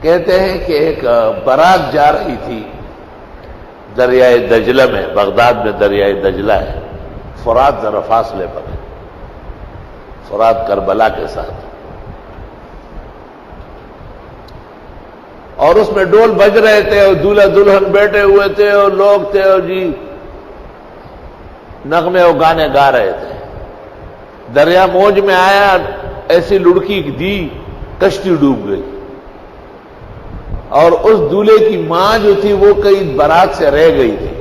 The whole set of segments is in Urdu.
کہتے ہیں کہ ایک بارات جا رہی تھی دریائے دجلہ میں، بغداد میں دریائے دجلہ ہے، فرات ذرا فاصلے پر ہے، فرات کربلا کے ساتھ، اور اس میں ڈول بج رہے تھے اور دولہا دلہن بیٹھے ہوئے تھے اور لوگ تھے اور جی نغمے اور گانے گا رہے تھے۔ دریا موج میں آیا، ایسی لڑکی دی، کشتی ڈوب گئی، اور اس دولہے کی ماں جو تھی وہ کئی بارات سے رہ گئی تھی،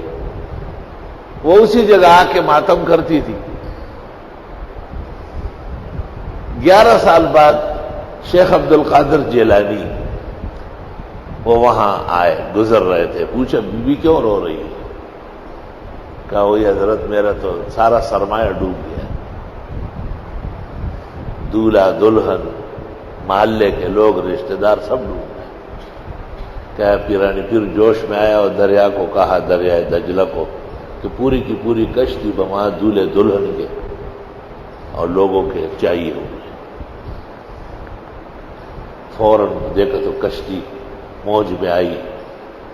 وہ اسی جگہ آ کے ماتم کرتی تھی۔ 11 سال بعد شیخ عبد القادر جیلانی وہ وہاں آئے، گزر رہے تھے، پوچھا بی بی کیوں رو رہی ہے؟ کہا وہی حضرت میرا تو سارا سرمایہ ڈوب گیا، دولہا دلہن محلے کے لوگ رشتہ دار سب ڈوب گئے۔ کہا پیرانی پھر جوش میں آیا اور دریا کو کہا، دریائے دجلہ کو، کہ پوری کی پوری کشتی وہاں دولہے دلہن کے اور لوگوں کے چاہیے ہو گئے۔ فوراً دیکھا تو کشتی موج میں آئی،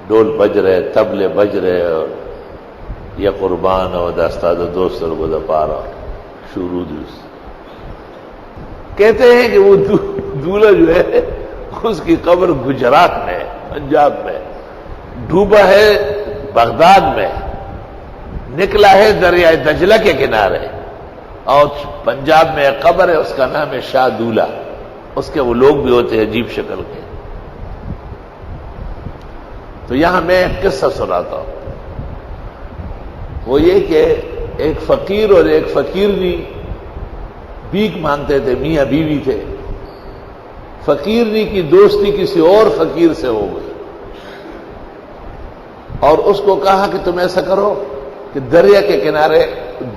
ڈول بج رہے، طبلے بج رہے، اور یہ قربان اور دستاد دوست کو پارا شروع دوست۔ کہتے ہیں کہ وہ دولہا جو ہے اس کی قبر گجرات میں، پنجاب میں، ڈوبا ہے بغداد میں، نکلا ہے دریائے دجلہ کے کنارے، اور پنجاب میں ایک قبر ہے، اس کا نام ہے شاہ دولہا، اس کے وہ لوگ بھی ہوتے ہیں عجیب شکل کے۔ تو یہاں میں ایک قصہ سناتا ہوں، وہ یہ کہ ایک فقیر اور ایک فقیرنی بھیک مانگتے تھے، میاں بیوی تھے۔ فقیرنی کی دوستی کسی اور فقیر سے ہو گئی، اور اس کو کہا کہ تم ایسا کرو کہ دریا کے کنارے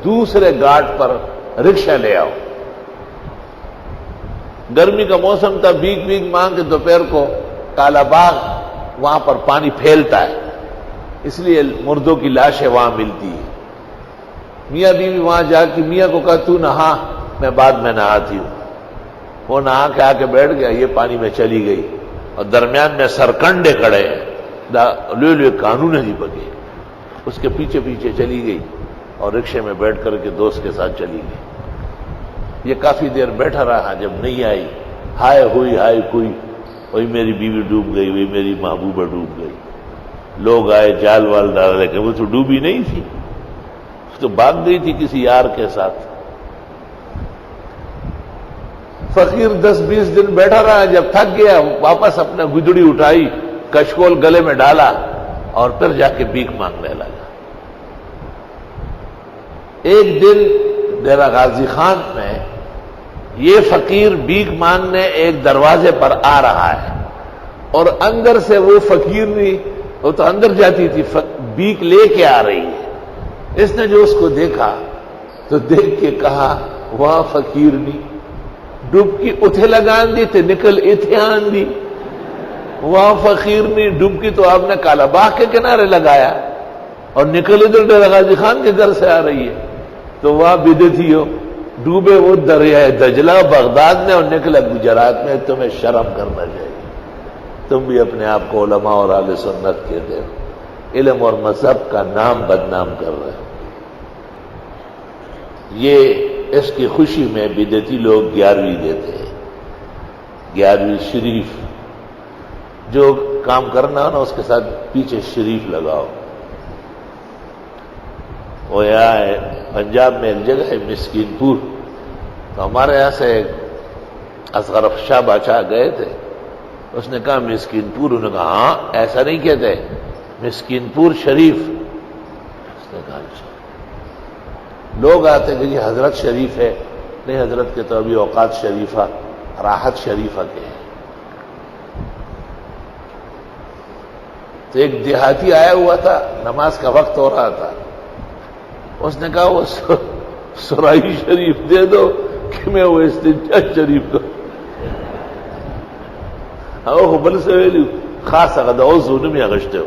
دوسرے گھاٹ پر رکشہ لے آؤ۔ گرمی کا موسم تھا، بھیک بھیک مانگ کے دوپہر کو کالا باغ وہاں پر پانی پھیلتا ہے، اس لیے مردوں کی لاشیں وہاں ملتی ہے۔ میاں بیوی وہاں جا کے میاں کو کہا تو نہا، میں بعد میں نہاتی ہوں۔ وہ نہا کے آ کے بیٹھ گیا، یہ پانی میں چلی گئی، اور درمیان میں سرکنڈے کھڑے لے قانون نہیں بگے، اس کے پیچھے پیچھے چلی گئی اور رکشے میں بیٹھ کر کے دوست کے ساتھ چلی گئی۔ یہ کافی دیر بیٹھا رہا، جب نہیں آئی، ہائے ہوئی ہائے کوئی، وہی میری بیوی ڈوب گئی، وہی میری محبوبہ ڈوب گئی۔ لوگ آئے، جال وال ڈال، لیکن وہ تو ڈوبی نہیں تھی، تو بھاگ گئی تھی کسی یار کے ساتھ۔ فقیر 10-20 دن بیٹھا رہا، جب تھک گیا واپس اپنا گدڑی اٹھائی، کشکول گلے میں ڈالا، اور پھر جا کے بھیک مانگنے لگا۔ ایک دن ڈیرہ غازی خان میں یہ فقیر بھیک مانگنے ایک دروازے پر آ رہا ہے، اور اندر سے وہ فقیر نہیں، وہ تو اندر جاتی تھی، بھیک لے کے آ رہی ہے۔ اس نے جو اس کو دیکھا تو دیکھ کے کہا وہاں فقیر نہیں، ڈبکی اتھے لگان دی تے نکل اتھے آن دی، وہاں فقیر نہیں، ڈبکی تو آپ نے کالا باغ کے کنارے لگایا، اور نکل ادھر ڈیرہ غازی خان کے گھر سے آ رہی ہے، تو وہاں بدعتی ہو، ڈوبے وہ دریائے دجلہ بغداد میں اور نکلا گجرات میں۔ تمہیں شرم کرنا چاہیے، تم بھی اپنے آپ کو علماء اور اہل سنت کہتے ہو، علم اور مذہب کا نام بدنام کر رہے ہو۔ یہ اس کی خوشی میں بدعتی لوگ 11ویں دیتے ہیں، 11ویں شریف، جو کام کرنا ہو نا اس کے ساتھ پیچھے شریف لگاؤ۔ وہ یہاں ہے پنجاب میں ایک جگہ ہے مسکین پور، تو ہمارے یہاں سے اصغر شاہ بادشاہ گئے تھے، اس نے کہا مسکین پور، انہوں نے کہا ہاں ایسا نہیں کہتے، مسکین پور شریف۔ اس نے کہا لوگ آتے کہ یہ حضرت شریف ہے، نہیں حضرت کے تو ابھی اوقات شریفہ راحت شریفہ کے ہیں۔ تو ایک دیہاتی آیا ہوا تھا، نماز کا وقت ہو رہا تھا، اس نے کہا وہ سرائی شریف دے دو کہ میں وہ استنجا شریف کو او بل سے ویلو خاص اگر او زونه می اگشته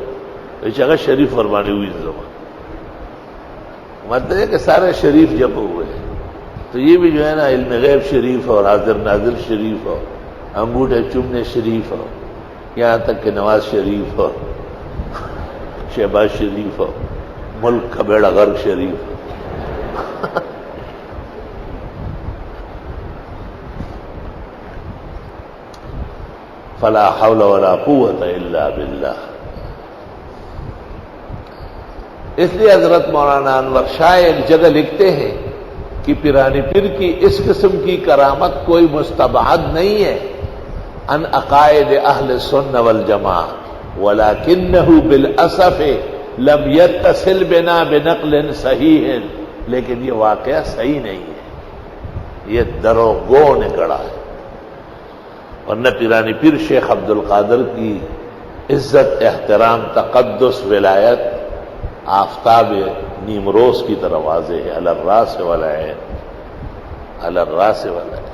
ایچ اگر شریف فرمانی ہوئی زمان، مطلب ہے کہ سارے شریف جمع ہوئے ہیں۔ تو یہ بھی جو ہے نا علم غیب شریف اور حاضر ناظر شریف اور انگوٹھے چومنے شریف اور یہاں تک کہ نواز شریف ہو، شہباز شریف ہو، ملک کا بیڑا غرق شریف ہو۔ فلا حول ولا قوت الا باللہ۔ اس لیے حضرت مولانا انور شاہ ایک جگہ لکھتے ہیں کہ پیرانی پیر کی اس قسم کی کرامت کوئی مستبعد نہیں ہے ان عقائد اہل سنہ والجماع، ولکنہ بالاسف لم یتصل بنا بنقل صحیح، لیکن یہ واقعہ صحیح نہیں ہے، یہ دروغگو نے گڑا ہے۔ ورنہ پیرانی پیر شیخ عبد القادر کی عزت، احترام، تقدس، ولایت آفتاب نیمروز کی طرح واضح ہے، علی الراس والعین، علی الراس والعین۔